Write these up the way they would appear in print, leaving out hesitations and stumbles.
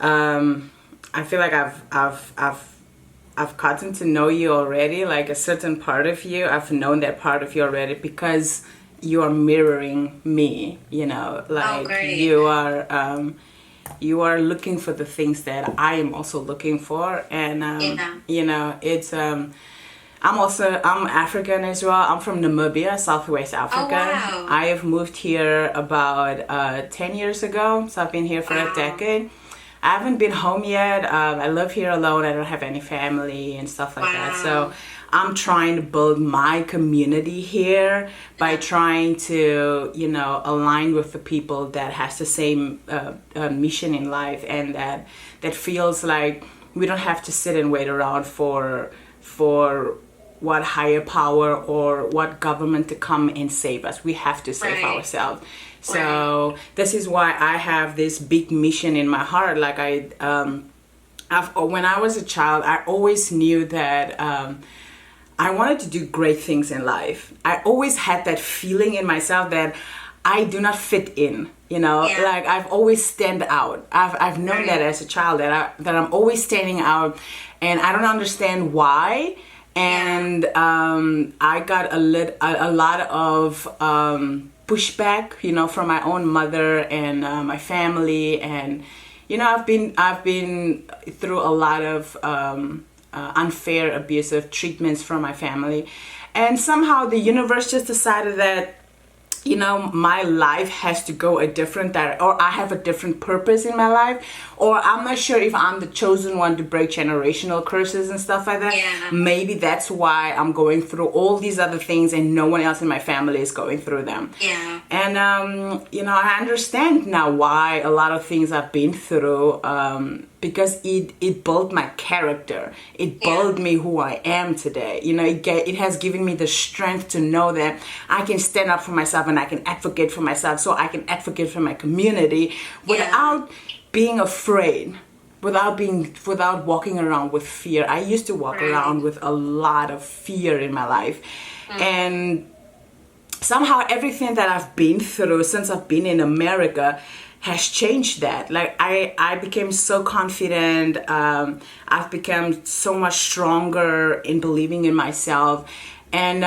I feel like I've gotten to know you already, like a certain part of you. I've known that part of you already because you are mirroring me, Oh, like great. you are looking for the things that I am also looking for. And Yeah. it's I'm African as well. I'm from Namibia, Southwest Oh, Africa. wow. I have moved here about 10 years ago, so I've been here for a Wow. decade. I haven't been home yet. I live here alone. I don't have any family and stuff like that. So Wow. I'm trying to build my community here by Yeah. trying to, align with the people that has the same mission in life, and that feels like we don't have to sit and wait around for what higher power or what government to come and save us. We have to save Right. ourselves. Right. So this is why I have this big mission in my heart. Like when I was a child, I always knew that I wanted to do great things in life. I always had that feeling in myself that I do not fit in. Yeah. Like I've always stand out. I've known that Right. as a child that I'm always standing out, and I don't understand why. Yeah. And I got a lot of pushback, from my own mother and my family, and I've been through a lot of unfair, abusive treatments from my family, and somehow the universe just decided that my life has to go a different or I have a different purpose in my life, or I'm not sure if I'm the chosen one to break generational curses and stuff like that. Yeah. Maybe that's why I'm going through all these other things and no one else in my family is going through them. Yeah. And I understand now why a lot of things I've been through, because it built my character. It Yeah. built me who I am today. It has given me the strength to know that I can stand up for myself and I can advocate for myself, so I can advocate for my community Yeah. without being afraid, without walking around with fear. I used to walk Right. around with a lot of fear in my life, and somehow everything that I've been through since I've been in America has changed that. Like I became so confident. I've become so much stronger in believing in myself, and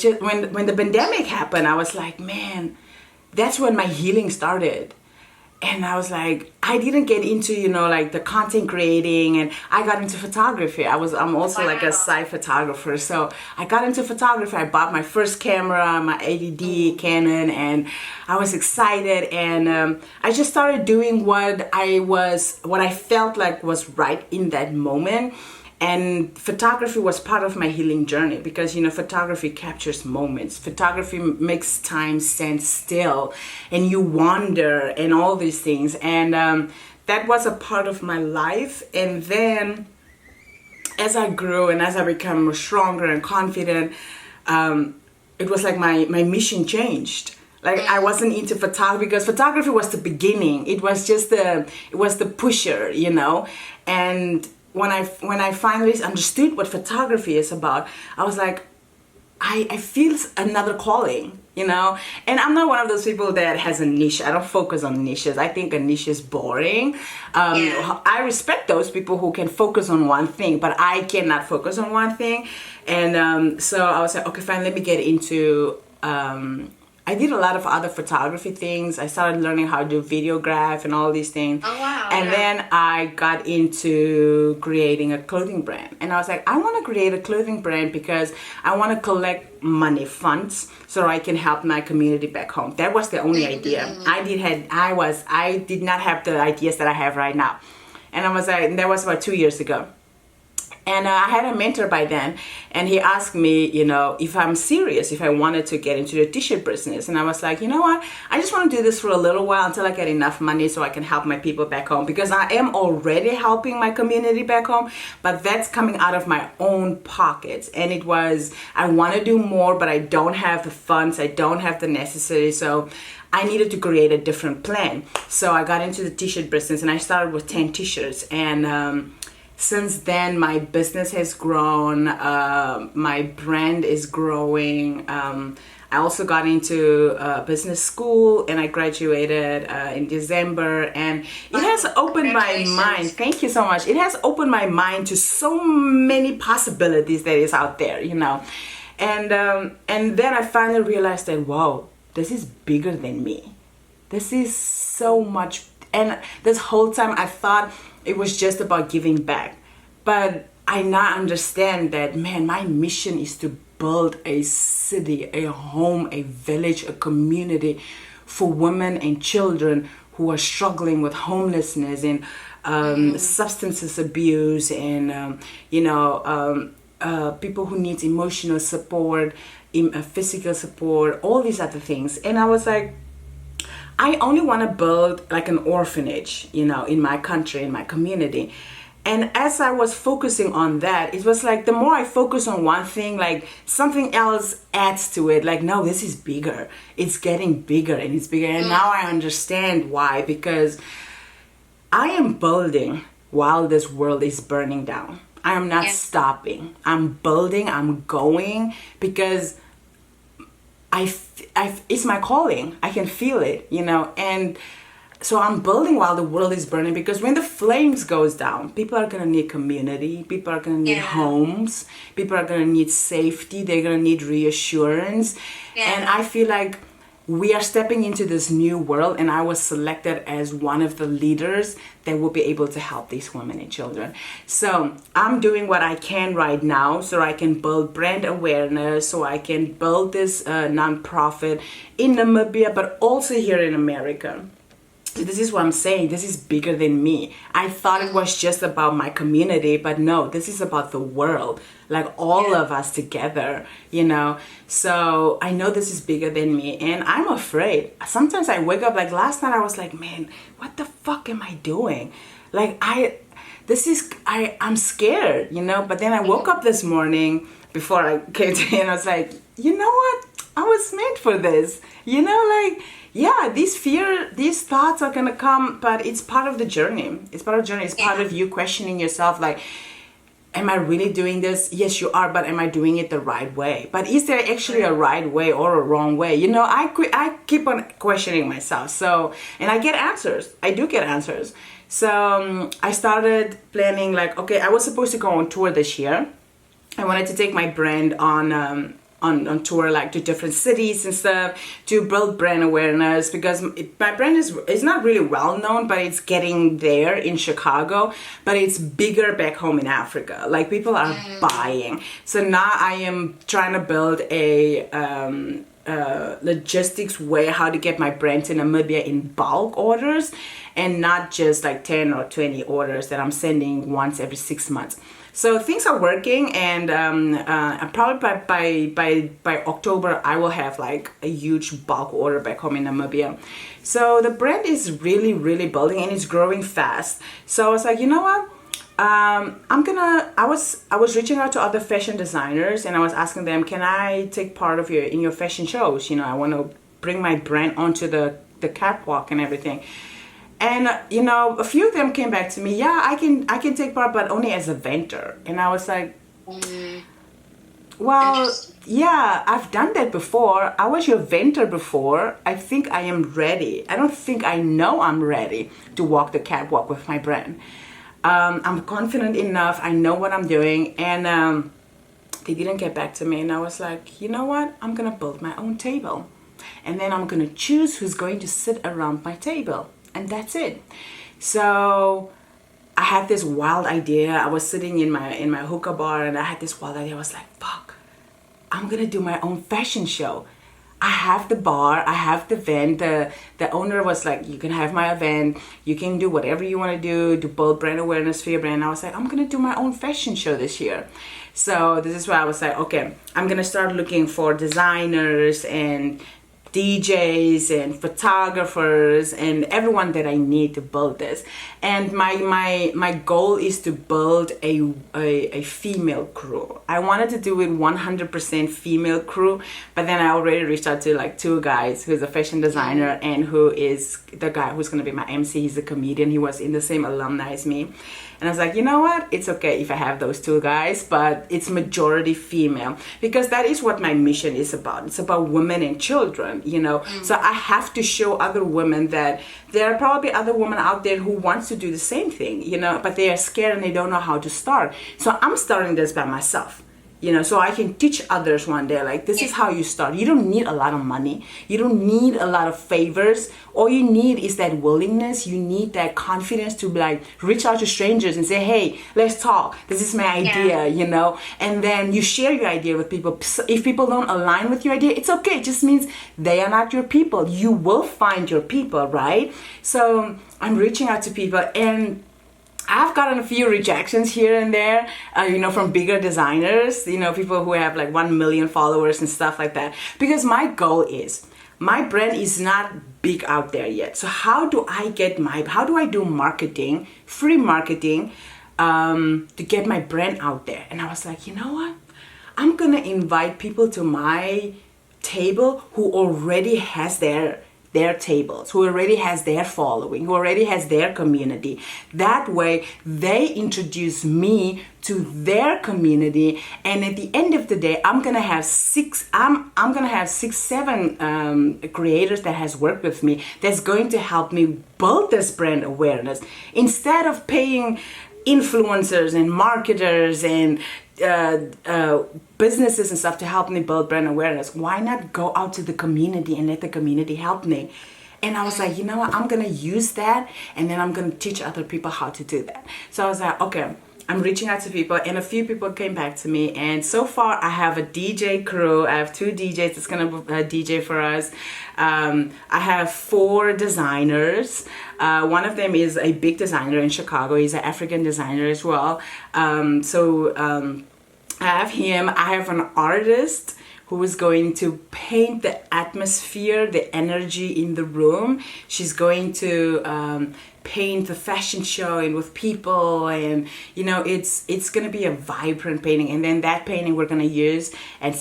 just when the pandemic happened, I was like, man, that's when my healing started. And I was like, I didn't get into, like the content creating, and I got into photography. I'm also like a Wow. side photographer. So I got into photography. I bought my first camera, my 80D Canon, and I was excited. And I just started doing what I felt like was right in that moment. And photography was part of my healing journey because photography captures moments. Photography makes time stand still, and you wonder and all these things. And that was a part of my life. And then as I grew and as I became stronger and confident, it was like my mission changed. Like I wasn't into photography because photography was the beginning. It was the pusher, And when I finally understood what photography is about, I was like, I feel another calling, And I'm not one of those people that has a niche. I don't focus on niches. I think a niche is boring. Yeah. I respect those people who can focus on one thing, but I cannot focus on one thing. And so I was like, okay, fine, let me get into I did a lot of other photography things. I started learning how to do videograph and all these things. Oh, wow. And Yeah. then I got into creating a clothing brand. And I was like, I want to create a clothing brand because I want to collect money funds so I can help my community back home. That was the only idea. I did not have the ideas that I have right now. And I was like, and that was about 2 years ago. And I had a mentor by then, and he asked me, if I'm serious, if I wanted to get into the t-shirt business. And I was like, you know what? I just want to do this for a little while until I get enough money so I can help my people back home. Because I am already helping my community back home, but that's coming out of my own pockets. And I want to do more, but I don't have the funds. I don't have the necessary. So I needed to create a different plan. So I got into the t-shirt business, and I started with 10 t-shirts. And since then, my business has grown. My brand is growing. I also got into business school, and I graduated in December, and it has opened my mind. Thank you so much. It has opened my mind to so many possibilities that is out there, you know. And then I finally realized that, wow, this is bigger than me. This is so much. And this whole time I thought it was just about giving back. But I now understand that, man, my mission is to build a city, a home, a village, a community for women and children who are struggling with homelessness and substances abuse, and people who need emotional support, physical support, all these other things. And I was like, I only want to build like an orphanage, you know, in my country, in my community. And as I was focusing on that, it was like the more I focus on one thing, like something else adds to it. Like, no, this is bigger. It's getting bigger and it's bigger. And now I understand why, because I am building while this world is burning down. I am not stopping. I'm building, I'm going, because it's my calling. I can feel it, you know. And so I'm building while the world is burning, because when the flames goes down, people are going to need community. People are going to need homes. People are going to need safety. They're going to need reassurance. And I feel like we are stepping into this new world, and I was selected as one of the leaders that will be able to help these women and children. So I'm doing what I can right now so I can build brand awareness, so I can build this nonprofit in Namibia, but also here in America. So this is what I'm saying. This is bigger than me. I thought it was just about my community, but no, this is about the world, like all of us together, you know. So I know this is bigger than me, and I'm afraid. Sometimes I wake up, like last night I was like, man, what the fuck am I doing? Like I'm scared, you know. But then I woke up this morning before I came to here, and I was like, you know what? I was meant for this, you know, like, yeah, these thoughts are gonna come, but it's part of the journey. It's part of the journey. It's part of you questioning yourself, like, am I really doing this? Yes, you are, but am I doing it the right way? But is there actually a right way or a wrong way? You know, I keep on questioning myself. So, and I get answers. I do get answers. So I started planning, like, okay, I was supposed to go on tour this year. I wanted to take my brand on tour, like to different cities and stuff, to build brand awareness, because my brand is not really well known, but it's getting there in Chicago, but it's bigger back home in Africa. Like, people are buying. So now I am trying to build a logistics way how to get my brand to Namibia in bulk orders, and not just like 10 or 20 orders that I'm sending once every 6 months. So things are working, and probably by October I will have like a huge bulk order back home in Namibia. So the brand is really, really building, and it's growing fast. So I was like, you know what? I was reaching out to other fashion designers, and I was asking them, can I take part of your fashion shows? You know, I want to bring my brand onto the catwalk and everything. And you know, a few of them came back to me, yeah, I can take part, but only as a vendor. And I was like, well, yeah, I've done that before. I was your vendor before. I think I am ready. I don't think I know I'm ready to walk the catwalk with my brand. I'm confident enough. I know what I'm doing. And they didn't get back to me. And I was like, you know what? I'm going to build my own table. And then I'm going to choose who's going to sit around my table. And that's it. So I had this wild idea. I was sitting in my hookah bar, and I had this wild idea. I was like, fuck, I'm going to do my own fashion show. I have the bar, I have the event. The owner was like, you can have my event, you can do whatever you want to build brand awareness for your brand. I was like, I'm gonna do my own fashion show this year. So this is why I was like, okay, I'm gonna start looking for designers and DJs and photographers and everyone that I need to build this. And my goal is to build a female crew. I wanted to do it 100% female crew, but then I already reached out to like two guys, who's a fashion designer and who is the guy who's going to be my MC. He's a comedian. He was in the same alumni as me. And I was like, you know what? It's okay if I have those two guys, but it's majority female, because that is what my mission is about. It's about women and children, you know. So I have to show other women that there are probably other women out there who wants to do the same thing, you know, but they are scared and they don't know how to start. So I'm starting this by myself. You know, so I can teach others one day, like, this is how you start. You don't need a lot of money. You don't need a lot of favors. All you need is that willingness. You need that confidence to like reach out to strangers and say, hey, let's talk. This is my idea, you know. And then you share your idea with people. If people don't align with your idea, it's okay. It just means they are not your people. You will find your people, right? So I'm reaching out to people, and I've gotten a few rejections here and there, you know, from bigger designers, you know, people who have like 1 million followers and stuff like that. Because my goal is, my brand is not big out there yet. So how do I do marketing, free marketing, to get my brand out there? And I was like, you know what? I'm going to invite people to my table who already has their tables, who already has their following, who already has their community. That way they introduce me to their community, and at the end of the day, I'm gonna have six, seven creators that has worked with me that's going to help me build this brand awareness. Instead of paying influencers and marketers and businesses and stuff to help me build brand awareness, why not go out to the community and let the community help me? And I was like, you know what, I'm gonna use that, and then I'm gonna teach other people how to do that. So I was like, okay, I'm reaching out to people, and a few people came back to me, and so far I have a DJ crew. I have 2 DJs that's gonna DJ for us. I have 4 designers. One of them is a big designer in Chicago. He's an African designer as well. I have him. I have an artist who is going to paint the atmosphere, the energy in the room. She's going to paint the fashion show and with people, and you know, it's gonna be a vibrant painting. And then that painting we're gonna use and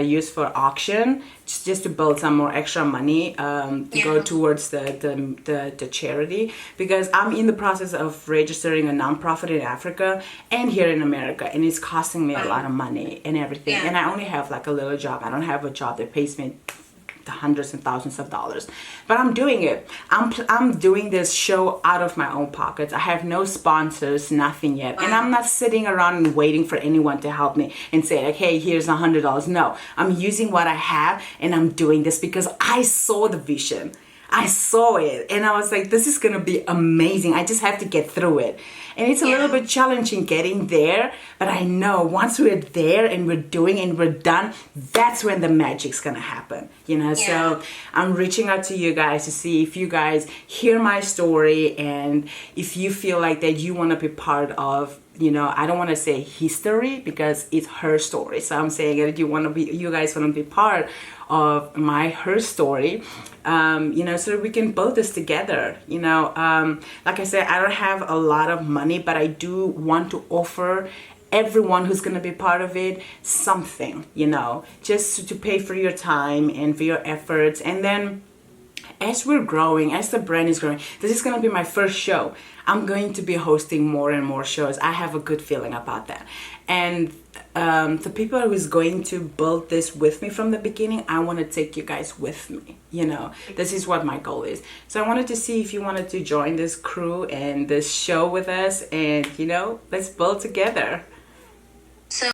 use for auction, just to build some more extra money to go towards the charity, because I'm in the process of registering a nonprofit in Africa and here in America, and it's costing me a lot of money and everything. And I only have like a little job. I don't have a job that pays me the hundreds and thousands of dollars, but I'm doing it. I'm doing this show out of my own pockets. I have no sponsors, nothing yet, and I'm not sitting around and waiting for anyone to help me and say like, hey, here's $100. No, I'm using what I have, and I'm doing this because I saw the vision. I saw it, and I was like, this is gonna be amazing. I just have to get through it. And it's a little bit challenging getting there, but I know once we're there and we're doing and we're done, that's when the magic's gonna happen, you know. So I'm reaching out to you guys to see if you guys hear my story, and if you feel like that you want to be part of, you know, I don't want to say history because it's her story. So I'm saying that you guys want to be part of her story, you know, so that we can build this together, you know. Like I said, I don't have a lot of money, but I do want to offer everyone who's going to be part of it something, you know, just to pay for your time and for your efforts. And then as we're growing, as the brand is growing, this is going to be my first show. I'm going to be hosting more and more shows. I have a good feeling about that. And the people who's going to build this with me from the beginning, I want to take you guys with me, you know. This is what my goal is. So I wanted to see if you wanted to join this crew and this show with us, and, you know, let's build together.